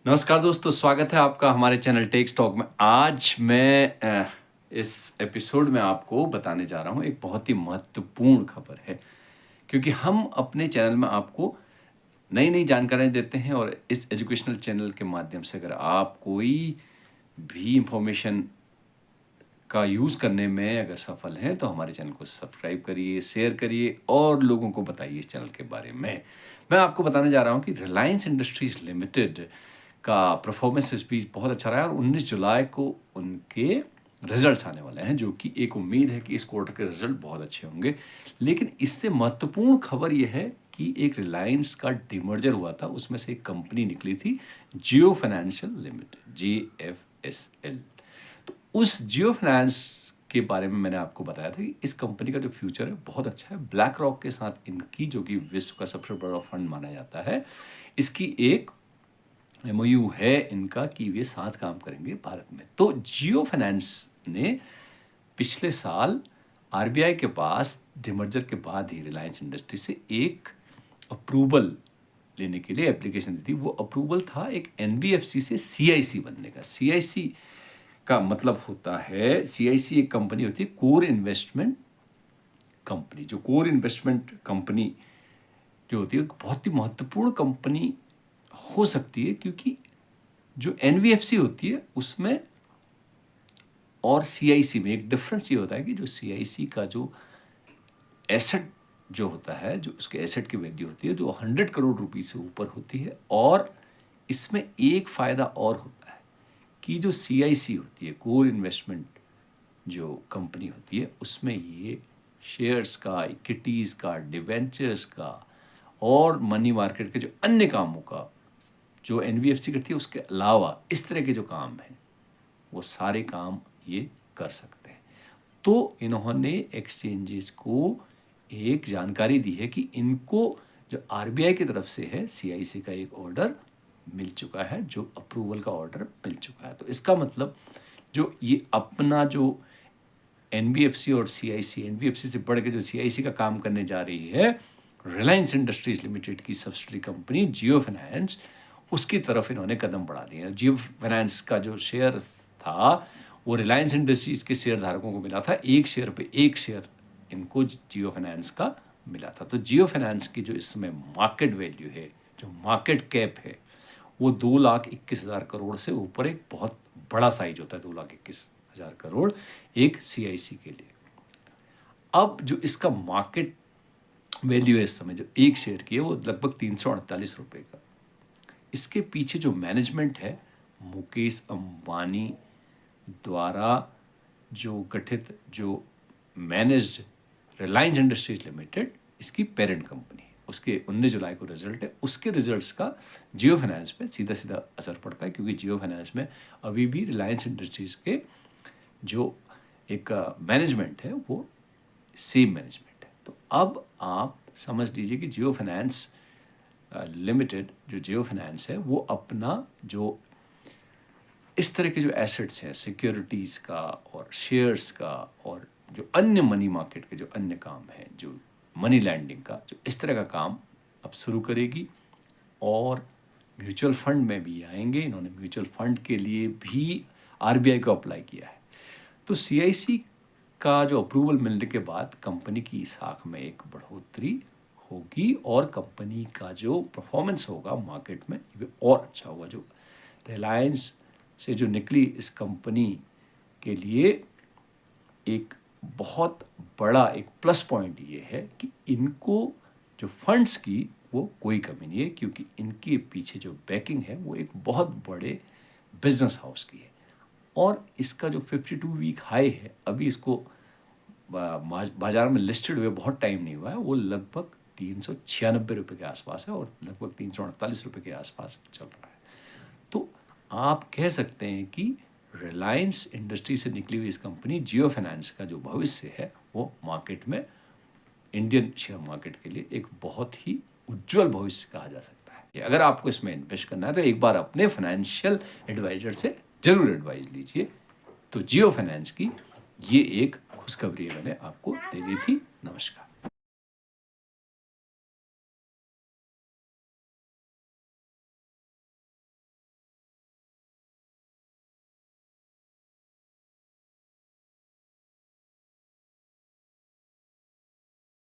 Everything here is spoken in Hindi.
नमस्कार दोस्तों, स्वागत है आपका हमारे चैनल टेक स्टॉक में। आज मैं इस एपिसोड में आपको बताने जा रहा हूँ, एक बहुत ही महत्वपूर्ण खबर है, क्योंकि हम अपने चैनल में आपको नई-नई जानकारियाँ देते हैं और इस एजुकेशनल चैनल के माध्यम से अगर आप कोई भी इन्फॉर्मेशन का यूज़ करने में अगर सफल हैं, तो हमारे चैनल को सब्सक्राइब करिए, शेयर करिए और लोगों को बताइए इस चैनल के बारे में। मैं आपको बताने जा रहा हूँ कि रिलायंस इंडस्ट्रीज़ लिमिटेड का परफॉर्मेंस इस बीच बहुत अच्छा रहा है और 19 जुलाई को उनके रिजल्ट्स आने वाले हैं, जो कि एक उम्मीद है कि इस क्वार्टर के रिजल्ट बहुत अच्छे होंगे। लेकिन इससे महत्वपूर्ण खबर ये है कि एक रिलायंस का डिमर्जर हुआ था, उसमें से एक कंपनी निकली थी जियो फाइनेंशियल लिमिटेड, JFSL। तो उस जियो फाइनेंस के बारे में मैंने आपको बताया था कि इस कंपनी का जो फ्यूचर है बहुत अच्छा है। ब्लैक रॉक के साथ इनकी, जो कि विश्व का सबसे बड़ा फंड माना जाता है, इसकी एक MOU है इनका कि वे साथ काम करेंगे भारत में। तो जियो फाइनेंस ने पिछले साल RBI के पास डिमर्जर के बाद ही रिलायंस इंडस्ट्री से एक अप्रूवल लेने के लिए एप्लीकेशन दी थी। वो अप्रूवल था एक NBFC से CIC बनने का। CIC का मतलब होता है, CIC एक कंपनी होती है कोर इन्वेस्टमेंट कंपनी। जो कोर इन्वेस्टमेंट कंपनी जो होती है बहुत ही महत्वपूर्ण कंपनी हो सकती है, क्योंकि जो NBFC होती है उसमें और CIC में एक डिफरेंस ये होता है कि जो CIC का जो एसेट जो होता है, जो उसके एसेट की वैल्यू होती है, जो 100 करोड़ रुपए से ऊपर होती है। और इसमें एक फ़ायदा और होता है कि जो CIC होती है, कोर इन्वेस्टमेंट जो कंपनी होती है, उसमें ये शेयर्स का, इक्विटीज़ का, डिवेंचर्स का और मनी मार्केट के जो अन्य कामों का जो NBFC करती है, उसके अलावा इस तरह के जो काम हैं, वो सारे काम ये कर सकते हैं। तो इन्होंने एक्सचेंजेस को एक जानकारी दी है कि इनको जो RBI की तरफ से है, CIC का एक ऑर्डर मिल चुका है, जो अप्रूवल का ऑर्डर मिल चुका है। तो इसका मतलब जो ये अपना जो NBFC और CIC, NBFC से बढ़ के जो CIC का काम करने जा रही है, रिलायंस इंडस्ट्रीज़ लिमिटेड की सब्सिडरी कंपनी जियो फाइनेंस, उसकी तरफ इन्होंने कदम बढ़ा दिए हैं। जियो फाइनेंस का जो शेयर था, वो रिलायंस इंडस्ट्रीज़ के शेयर धारकों को मिला था। 1 शेयर पे 1 शेयर इनको जियो फाइनेंस का मिला था। तो जियो फाइनेंस की जो इस समय मार्केट वैल्यू है, जो मार्केट कैप है, वो 2,21,000 करोड़ से ऊपर एक बहुत बड़ा साइज होता है, 2,21,000 करोड़ एक CIC के लिए। अब जो इसका मार्केट वैल्यू है इस समय, जो एक शेयर की है, वो लगभग 348 रुपये का। इसके पीछे जो मैनेजमेंट है, मुकेश अंबानी द्वारा जो गठित, जो मैनेज्ड रिलायंस इंडस्ट्रीज लिमिटेड, इसकी पेरेंट कंपनी है। उसके 19 जुलाई को रिजल्ट है। उसके रिजल्ट्स का जियो फाइनेंस पे सीधा-सीधा असर पड़ता है, क्योंकि जियो फाइनेंस में अभी भी रिलायंस इंडस्ट्रीज़ के जो एक मैनेजमेंट है, वो सेम मैनेजमेंट है। तो अब आप समझ लीजिए कि जियो फाइनेंस लिमिटेड, जो जियो फाइनेंस है, वो अपना जो इस तरह के जो एसेट्स हैं, सिक्योरिटीज़ का और शेयर्स का और जो अन्य मनी मार्केट के जो अन्य काम हैं, जो मनी लैंडिंग का, जो इस तरह का काम अब शुरू करेगी। और म्यूचुअल फंड में भी आएंगे। इन्होंने म्यूचुअल फंड के लिए भी RBI को अप्लाई किया है। तो CIC का जो अप्रूवल मिलने के बाद कंपनी की साख में एक बढ़ोतरी होगी और कंपनी का जो परफॉर्मेंस होगा मार्केट में, ये और अच्छा होगा। जो रिलायंस से जो निकली इस कंपनी के लिए एक बहुत बड़ा एक प्लस पॉइंट ये है कि इनको जो फंड्स की वो कोई कमी नहीं है, क्योंकि इनके पीछे जो बैकिंग है वो एक बहुत बड़े बिजनेस हाउस की है। और इसका जो 52 वीक हाई है, अभी इसको बाजार में लिस्टेड हुए बहुत टाइम नहीं हुआ है, वो लगभग 396 रुपये के आसपास है और लगभग 348 रुपये के आसपास चल रहा है। तो आप कह सकते हैं कि रिलायंस इंडस्ट्री से निकली हुई इस कंपनी जियो फाइनेंस का जो भविष्य है, वो मार्केट में, इंडियन शेयर मार्केट के लिए एक बहुत ही उज्जवल भविष्य कहा जा सकता है। अगर आपको इसमें इन्वेस्ट करना है, तो एक बार अपने फाइनेंशियल एडवाइजर से ज़रूर एडवाइस लीजिए। तो जियो फाइनेंस की ये एक खुशखबरी मैंने आपको दे दी थी। नमस्कार।